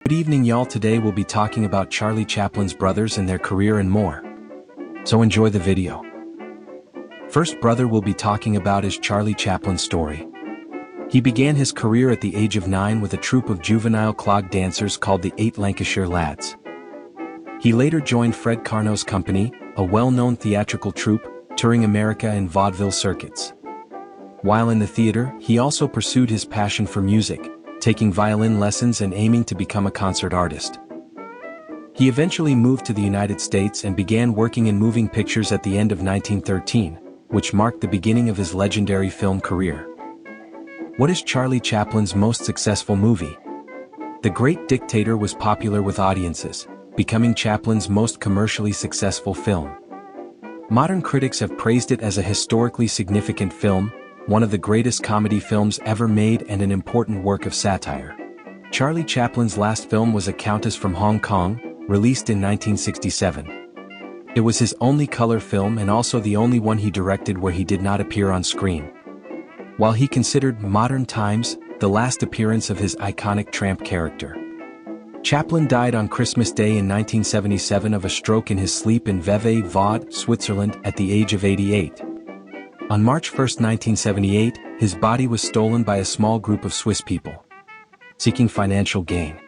Good evening, y'all. Today we'll be talking about Charlie Chaplin's brothers and their career and more. So enjoy the video. First brother we'll be talking about is Charlie Chaplin's story. He began his career at the age of 9 with a troupe of juvenile clog dancers called the 8 Lancashire Lads. He later joined Fred Carnot's company, a well-known theatrical troupe, touring America and vaudeville circuits. While in the theater, he also pursued his passion for music, taking violin lessons and aiming to become a concert artist. He eventually moved to the United States and began working in moving pictures at the end of 1913, which marked the beginning of his legendary film career. What is Charlie Chaplin's most successful movie? The Great Dictator was popular with audiences, becoming Chaplin's most commercially successful film. Modern critics have praised it as a historically significant film, one of the greatest comedy films ever made and an important work of satire. Charlie Chaplin's last film was A Countess from Hong Kong, released in 1967. It was his only color film and also the only one he directed where he did not appear on screen. While he considered Modern Times the last appearance of his iconic tramp character. Chaplin died on Christmas Day in 1977 of a stroke in his sleep in Vevey, Vaud, Switzerland at the age of 88. On March 1, 1978, his body was stolen by a small group of Swiss people seeking financial gain.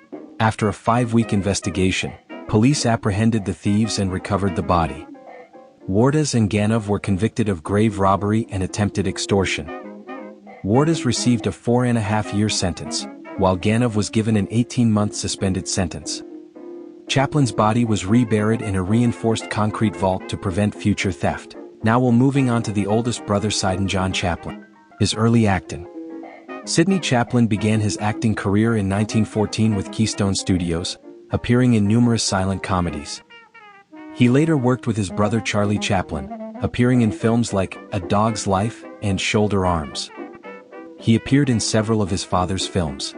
After a 5-week investigation, police apprehended the thieves and recovered the body. Wardas and Ganov were convicted of grave robbery and attempted extortion. Wardas received a 4.5-year sentence, while Ganov was given an 18-month suspended sentence. Chaplin's body was reburied in a reinforced concrete vault to prevent future theft. Now we're moving on to the oldest brother Sidney John Chaplin. His early acting. Sidney Chaplin began his acting career in 1914 with Keystone Studios, appearing in numerous silent comedies. He later worked with his brother Charlie Chaplin, appearing in films like A Dog's Life and Shoulder Arms. He appeared in several of his father's films.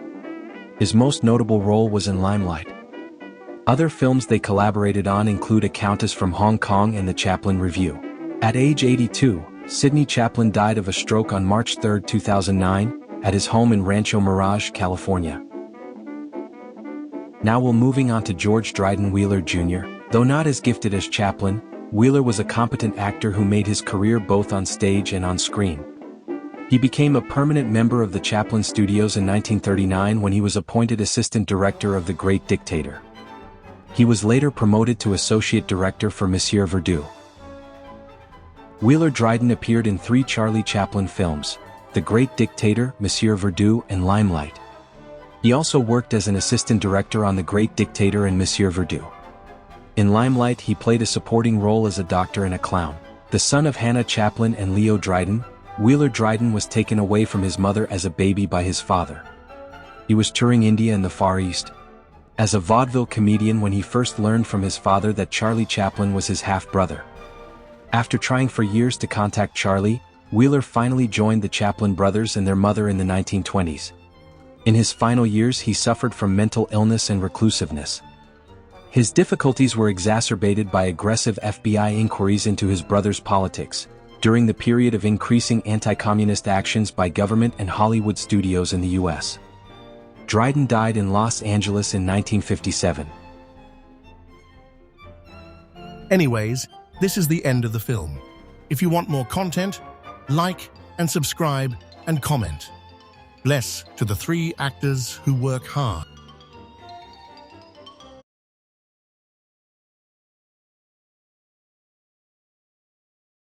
His most notable role was in Limelight. Other films they collaborated on include A Countess from Hong Kong and The Chaplin Review. At age 82, Sidney Chaplin died of a stroke on March 3, 2009, at his home in Rancho Mirage, California. Now we're moving on to George Dryden Wheeler Jr. Though not as gifted as Chaplin, Wheeler was a competent actor who made his career both on stage and on screen. He became a permanent member of the Chaplin Studios in 1939 when he was appointed assistant director of The Great Dictator. He was later promoted to associate director for Monsieur Verdoux. Wheeler Dryden appeared in 3 Charlie Chaplin films, The Great Dictator, Monsieur Verdoux, and Limelight. He also worked as an assistant director on The Great Dictator and Monsieur Verdoux. In Limelight he played a supporting role as a doctor and a clown. The son of Hannah Chaplin and Leo Dryden, Wheeler Dryden was taken away from his mother as a baby by his father. He was touring India and the Far East as a vaudeville comedian when he first learned from his father that Charlie Chaplin was his half-brother. After trying for years to contact Charlie, Wheeler finally joined the Chaplin brothers and their mother in the 1920s. In his final years he suffered from mental illness and reclusiveness. His difficulties were exacerbated by aggressive FBI inquiries into his brother's politics, during the period of increasing anti-communist actions by government and Hollywood studios in the U.S. Dryden died in Los Angeles in 1957. Anyways, this is the end of the film. If you want more content, like and subscribe and comment. Bless to the 3 actors who work hard.